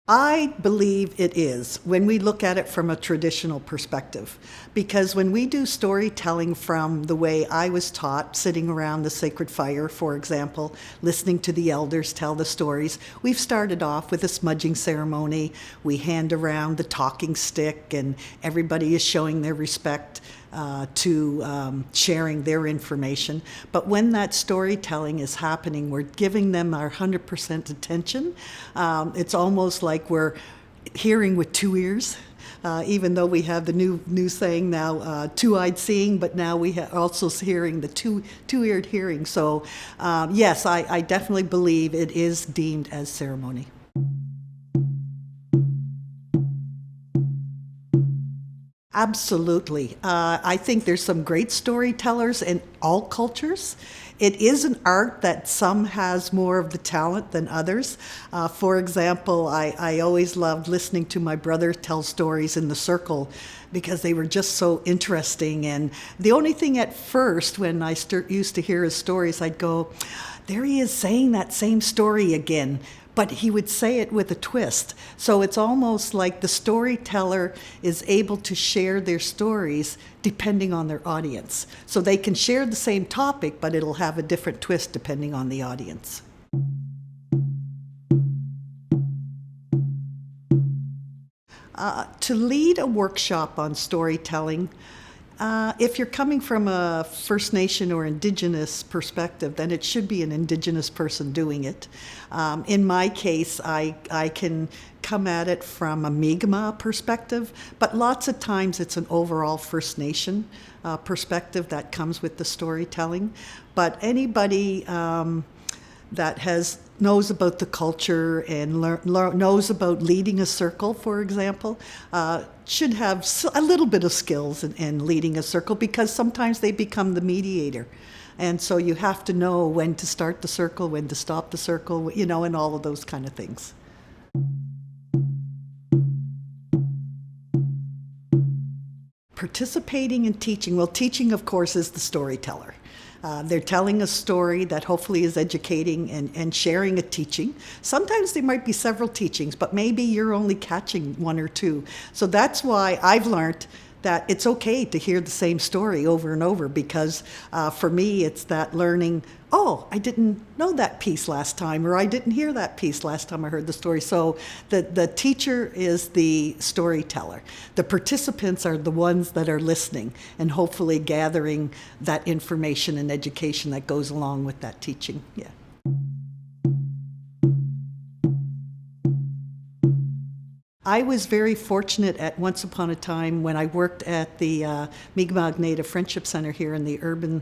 I believe it is when we look at it from a traditional perspective. Because when we do storytelling from the way I was taught, sitting around the sacred fire, for example, listening to the elders tell the stories, we've started off with a smudging ceremony. We hand around the talking stick, and everybody is showing their respect to sharing their information. But when that storytelling is happening, we're giving them our 100% attention. It's almost like we're hearing with two ears. Even though we have the new saying now, two-eyed seeing, but now we are also hearing the two-eared hearing. So yes, I definitely believe it is deemed as ceremony. Absolutely. I think there's some great storytellers in all cultures. It is an art that some has more of the talent than others. For example, I always loved listening to my brother tell stories in the circle because they were just so interesting. And the only thing at first when I used to hear his stories, I'd go, there he is saying that same story again. But he would say it with a twist. So it's almost like the storyteller is able to share their stories depending on their audience. So they can share the same topic, but it'll have a different twist depending on the audience. To lead a workshop on storytelling, if you're coming from a First Nation or Indigenous perspective, then it should be an Indigenous person doing it. In my case, I can come at it from a Mi'kmaq perspective, but lots of times it's an overall First Nation perspective that comes with the storytelling. But anybody that knows about the culture and knows about leading a circle, for example, should have a little bit of skills in leading a circle, because sometimes they become the mediator. And so you have to know when to start the circle, when to stop the circle, and all of those kind of things. Participating in teaching. Well, teaching, of course, is the storyteller. They're telling a story that hopefully is educating and sharing a teaching. Sometimes there might be several teachings, but maybe you're only catching one or two. So that's why I've learned that it's okay to hear the same story over and over, because for me it's that learning, oh, I didn't know that piece last time, or I didn't hear that piece last time I heard the story. So the teacher is the storyteller. The participants are the ones that are listening and hopefully gathering that information and education that goes along with that teaching. Yeah. I was very fortunate at once upon a time when I worked at the Mi'kmaq Native Friendship Center here in the urban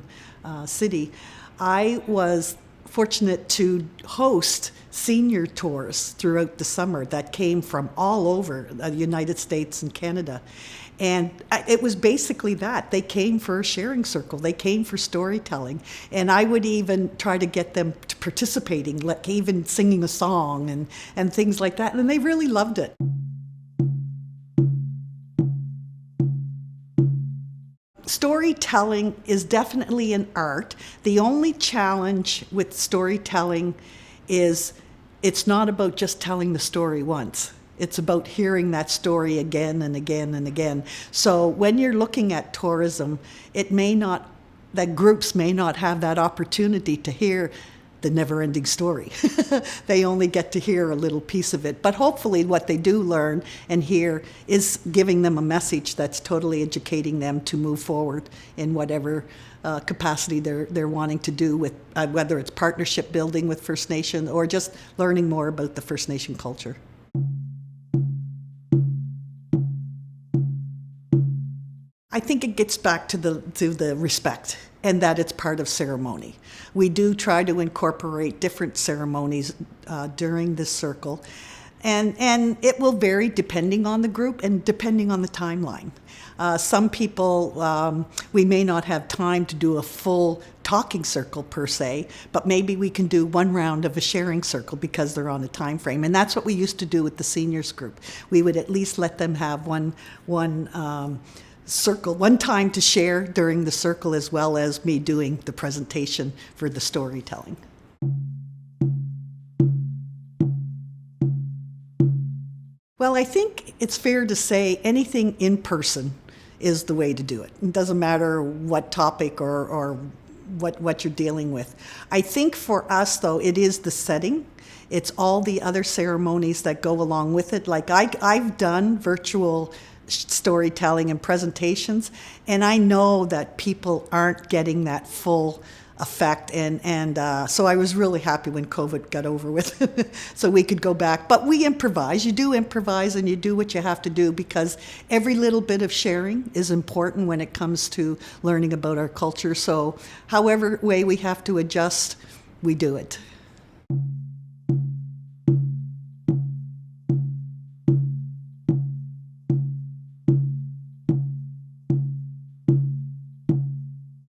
city. I was fortunate to host senior tours throughout the summer that came from all over the United States and Canada. And it was basically that. They came for a sharing circle. They came for storytelling. And I would even try to get them to participating, like even singing a song and things like that. And they really loved it. Storytelling is definitely an art. The only challenge with storytelling is it's not about just telling the story once. It's about hearing that story again and again and again. So when you're looking at tourism, that groups may not have that opportunity to hear the never-ending story. They only get to hear a little piece of it. But hopefully what they do learn and hear is giving them a message that's totally educating them to move forward in whatever capacity they're wanting to do with, whether it's partnership building with First Nation or just learning more about the First Nation culture. I think it gets back to the respect, and that it's part of ceremony. We do try to incorporate different ceremonies during this circle, and it will vary depending on the group and depending on the timeline. Some people, we may not have time to do a full talking circle per se, but maybe we can do one round of a sharing circle because they're on a time frame. And that's what we used to do with the seniors group. We would at least let them have one circle, one time to share during the circle, as well as me doing the presentation for the storytelling. Well, I think it's fair to say anything in person is the way to do it. It doesn't matter what topic or what you're dealing with. I think for us, though, it is the setting. It's all the other ceremonies that go along with it. Like I've done virtual storytelling and presentations, and I know that people aren't getting that full effect, and so I was really happy when COVID got over with so we could go back. But we improvise. You do improvise and you do what you have to do, because every little bit of sharing is important when it comes to learning about our culture. So however way we have to adjust, we do it.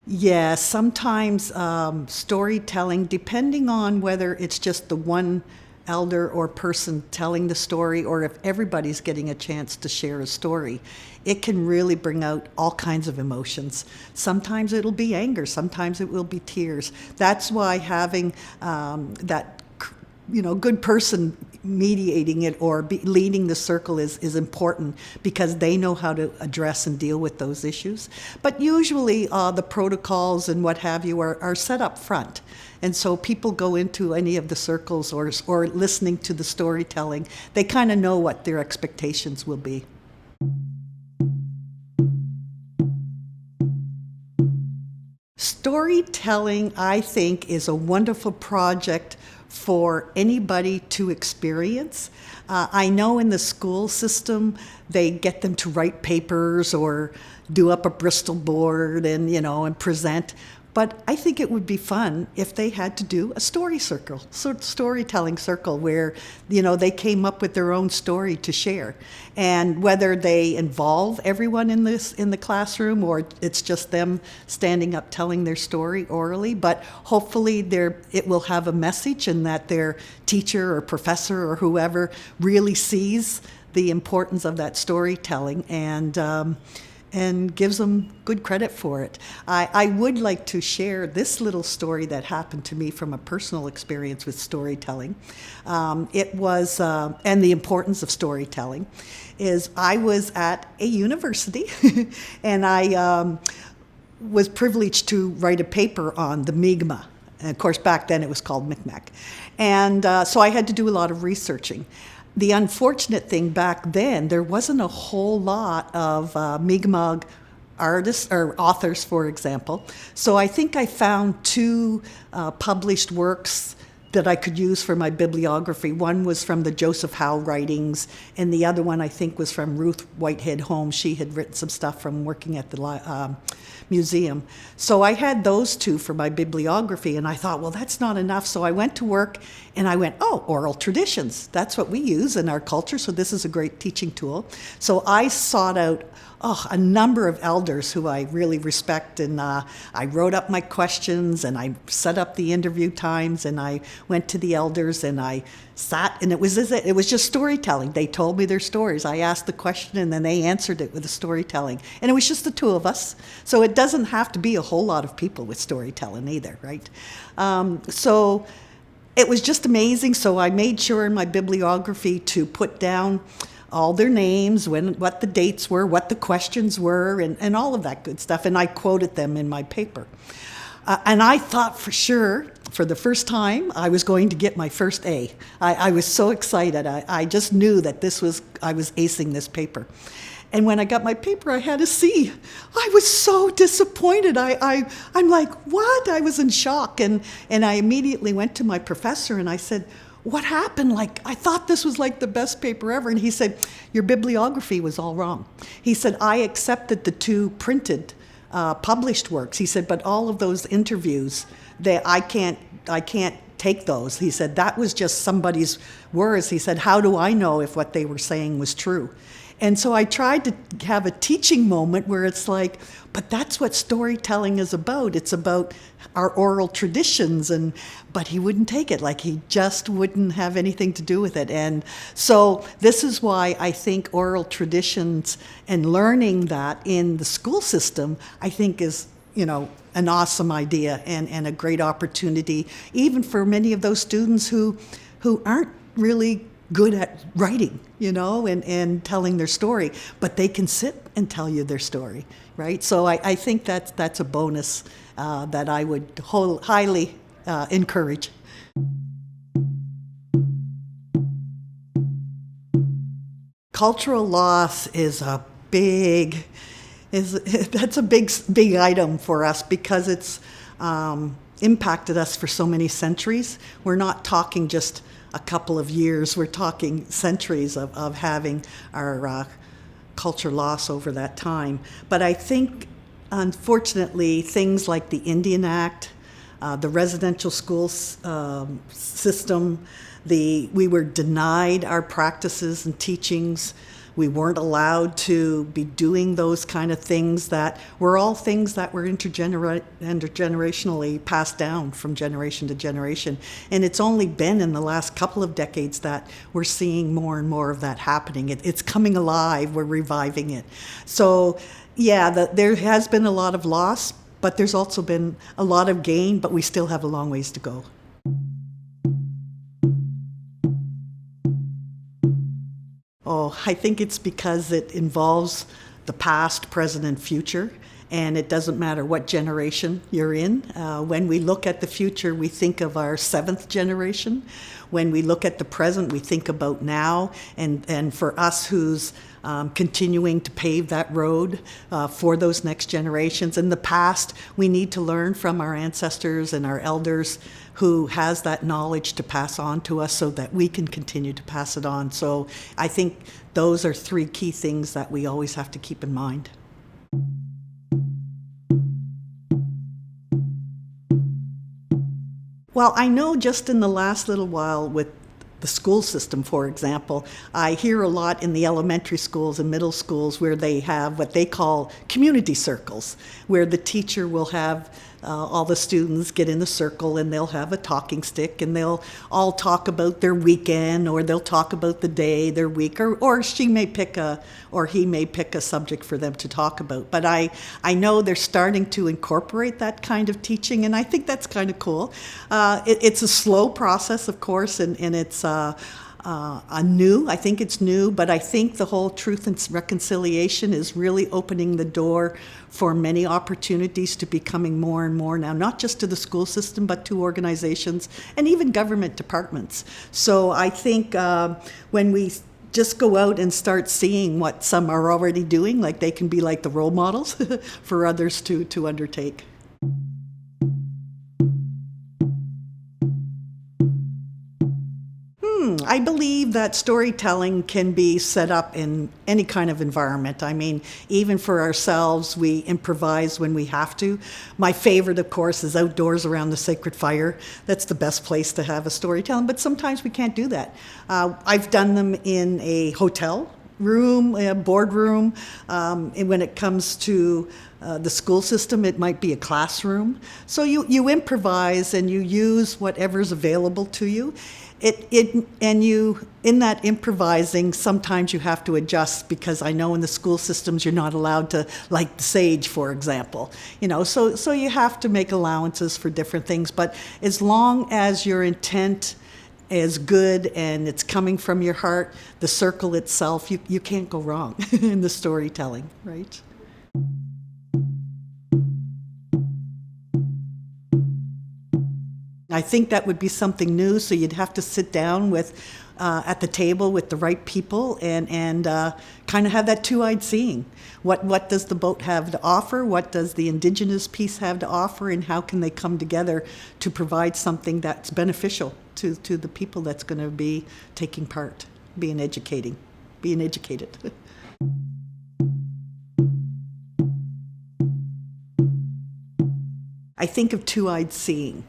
Yeah, sometimes storytelling, depending on whether it's just the one elder or person telling the story, or if everybody's getting a chance to share a story, it can really bring out all kinds of emotions. Sometimes it'll be anger, sometimes it will be tears. That's why having that good person mediating it or leading the circle is important, because they know how to address and deal with those issues. But usually the protocols and what have you are set up front. And so people go into any of the circles or listening to the storytelling, they kind of know what their expectations will be. Storytelling, I think, is a wonderful project for anybody to experience. I know in the school system, they get them to write papers or do up a Bristol board and present. But I think it would be fun if they had to do a storytelling circle where, they came up with their own story to share. And whether they involve everyone in the classroom, or it's just them standing up telling their story orally, but hopefully it will have a message, and that their teacher or professor or whoever really sees the importance of that storytelling and gives them good credit for it. I would like to share this little story that happened to me from a personal experience with storytelling. It was, and the importance of storytelling, is I was at a university and I was privileged to write a paper on the Mi'kmaq. And of course, back then it was called Micmac. And so I had to do a lot of researching. The unfortunate thing back then, there wasn't a whole lot of Mi'kmaq artists or authors, for example. So I think I found two published works that I could use for my bibliography. One was from the Joseph Howe writings, and the other one I think was from Ruth Whitehead Holmes. She had written some stuff from working at the museum. So I had those two for my bibliography, and I thought, well, that's not enough. So I went to work and I went, oral traditions. That's what we use in our culture, so this is a great teaching tool. So I sought out a number of elders who I really respect, and I wrote up my questions, and I set up the interview times, and I went to the elders, and I sat, and it was just storytelling. They told me their stories. I asked the question, and then they answered it with the storytelling. And it was just the two of us. So it doesn't have to be a whole lot of people with storytelling either, right? So it was just amazing. So I made sure in my bibliography to put down all their names, what the dates were, what the questions were, and all of that good stuff. And I quoted them in my paper. And I thought for sure, for the first time, I was going to get my first A. I was so excited. I just knew that I was acing this paper. And when I got my paper, I had a C. I was so disappointed. I'm like, what? I was in shock. And I immediately went to my professor and I said, what happened? I thought this was the best paper ever. And he said, your bibliography was all wrong. He said, I accepted the two printed, published works. He said, but all of those interviews, I can't take those. He said, that was just somebody's words. He said, how do I know if what they were saying was true? And so I tried to have a teaching moment where it's but that's what storytelling is about. It's about our oral traditions, but he wouldn't take it. He just wouldn't have anything to do with it. And so this is why I think oral traditions and learning that in the school system, I think is, an awesome idea and a great opportunity, even for many of those students who aren't really good at writing, and telling their story, but they can sit and tell you their story, right? So I think that's a bonus that I would highly encourage. Cultural loss is that's a big item for us because it's impacted us for so many centuries. We're not talking just a couple of years, we're talking centuries of having our culture loss over that time. But I think, unfortunately, things like the Indian Act, the residential school system, we were denied our practices and teachings. We weren't allowed to be doing those kind of things that were all things that were intergenerationally passed down from generation to generation. And it's only been in the last couple of decades that we're seeing more and more of that happening. It's coming alive, we're reviving it. So yeah, there has been a lot of loss, but there's also been a lot of gain, but we still have a long ways to go. Oh, I think it's because it involves the past, present, and future, and it doesn't matter what generation you're in. When we look at the future, we think of our seventh generation. When we look at the present, we think about now, and for us who's continuing to pave that road for those next generations. In the past, we need to learn from our ancestors and our elders who has that knowledge to pass on to us so that we can continue to pass it on. So I think those are three key things that we always have to keep in mind. Well, I know just in the last little while with the school system, for example, I hear a lot in the elementary schools and middle schools where they have what they call community circles, where the teacher will have all the students get in a circle and they'll have a talking stick and they'll all talk about their weekend, or they'll talk about the day, their week, or he may pick a subject for them to talk about. But I know they're starting to incorporate that kind of teaching, and I think that's kind of cool. It's a slow process, of course, and it's I think it's new, but I think the whole truth and reconciliation is really opening the door for many opportunities to be coming more and more now, not just to the school system, but to organizations and even government departments. So I think when we just go out and start seeing what some are already doing, like they can be like the role models for others to undertake. I believe that storytelling can be set up in any kind of environment. I mean, even for ourselves, we improvise when we have to. My favorite, of course, is outdoors around the sacred fire. That's the best place to have a storytelling, but sometimes we can't do that. I've done them in a hotel room, a boardroom. And when it comes to the school system, it might be a classroom. So you improvise and you use whatever's available to you. In that improvising, sometimes you have to adjust, because I know in the school systems you're not allowed to light the sage, for example. So you have to make allowances for different things. But as long as your intent is good and it's coming from your heart, the circle itself, you can't go wrong in the storytelling, right? I think that would be something new, so you'd have to sit down at the table with the right people and kind of have that two-eyed seeing. What does the boat have to offer? What does the Indigenous piece have to offer? And how can they come together to provide something that's beneficial to the people that's going to be taking part, being educated. I think of two-eyed seeing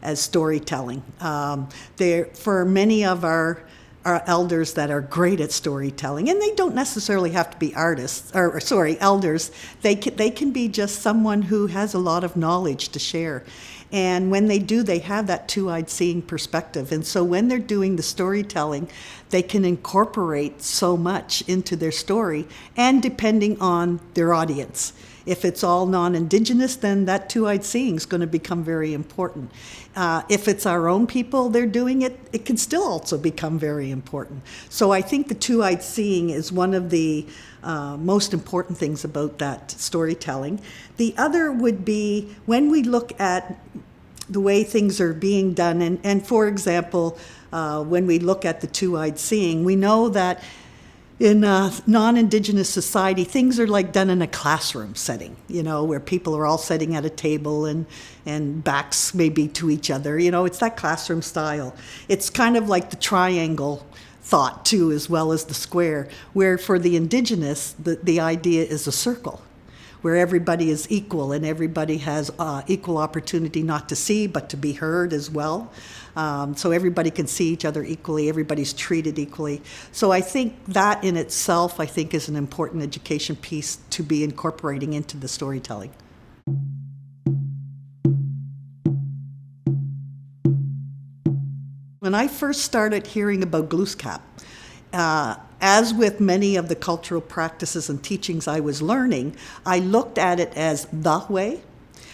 as storytelling. For many of our elders that are great at storytelling, and they don't necessarily have to be elders. They can be just someone who has a lot of knowledge to share. And when they do, they have that two-eyed seeing perspective. And so when they're doing the storytelling, they can incorporate so much into their story, and depending on their audience. If it's all non-Indigenous, then that two-eyed seeing is going to become very important. If it's our own people they're doing it, it can still also become very important. So I think the two-eyed seeing is one of the most important things about that storytelling. The other would be when we look at the way things are being done, and for example, when we look at the two-eyed seeing, we know that in non-Indigenous society, things are like done in a classroom setting, where people are all sitting at a table and backs maybe to each other. It's that classroom style. It's kind of like the triangle thought too, as well as the square, where for the Indigenous, the idea is a circle, where everybody is equal and everybody has equal opportunity not to see, but to be heard as well. So everybody can see each other equally, everybody's treated equally. So I think that in itself, I think, is an important education piece to be incorporating into the storytelling. When I first started hearing about Glooscap, as with many of the cultural practices and teachings I was learning, I looked at it as the way.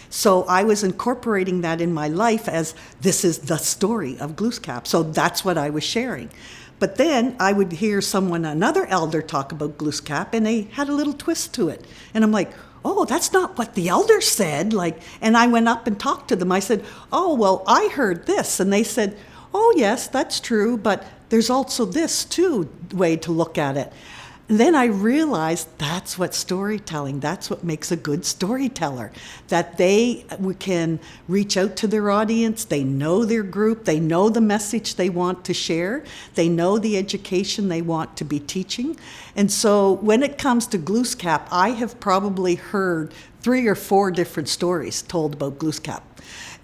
So I was incorporating that in my life as this is the story of Glooscap. So that's what I was sharing. But then I would hear another elder talk about Glooscap, and they had a little twist to it. And I'm like, oh, that's not what the elder said. And I went up and talked to them. I said, oh, well, I heard this. And they said, oh, yes, that's true, but there's also this, too, way to look at it. And then I realized that's what makes a good storyteller, that they can reach out to their audience, they know their group, they know the message they want to share, they know the education they want to be teaching. And so when it comes to Glooscap, I have probably heard 3 or 4 different stories told about Glooscap.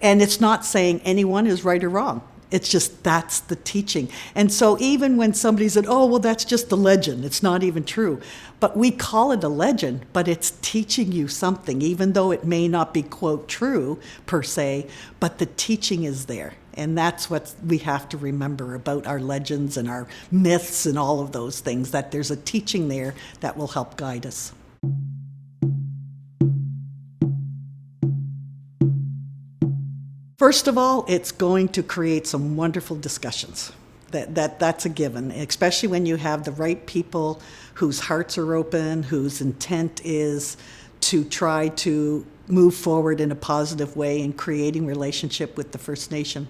And it's not saying anyone is right or wrong. It's just that's the teaching. And so even when somebody said, oh, well, that's just the legend, it's not even true. But we call it a legend, but it's teaching you something, even though it may not be, quote, true per se, but the teaching is there. And that's what we have to remember about our legends and our myths and all of those things, that there's a teaching there that will help guide us. First of all, it's going to create some wonderful discussions. That's a given, especially when you have the right people whose hearts are open, whose intent is to try to move forward in a positive way in creating relationship with the First Nation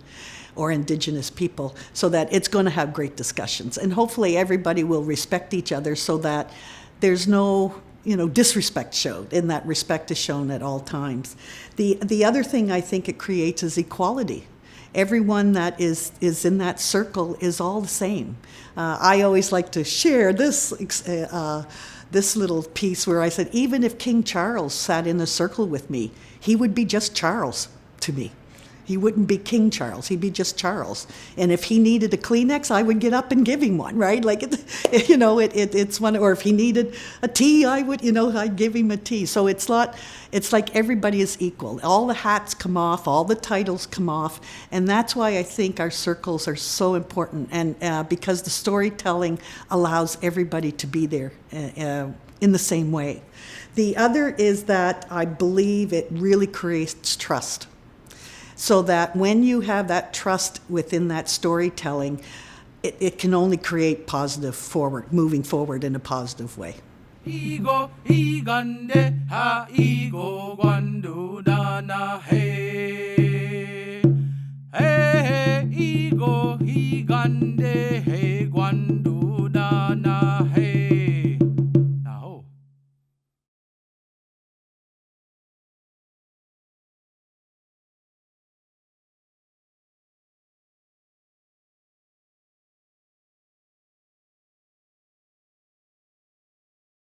or Indigenous people, so that it's going to have great discussions. And hopefully everybody will respect each other so that there's no disrespect showed, and that respect is shown at all times. The other thing I think it creates is equality. Everyone that is in that circle is all the same. I always like to share this little piece where I said, even if King Charles sat in a circle with me, he would be just Charles to me. He wouldn't be King Charles, he'd be just Charles. And if he needed a Kleenex, I would get up and give him one, right? It's one, or if he needed a tea, I'd give him a tea. So it's like everybody is equal. All the hats come off, all the titles come off, and that's why I think our circles are so important, and because the storytelling allows everybody to be there in the same way. The other is that I believe it really creates trust. So that when you have that trust within that storytelling, it can only create moving forward in a positive way.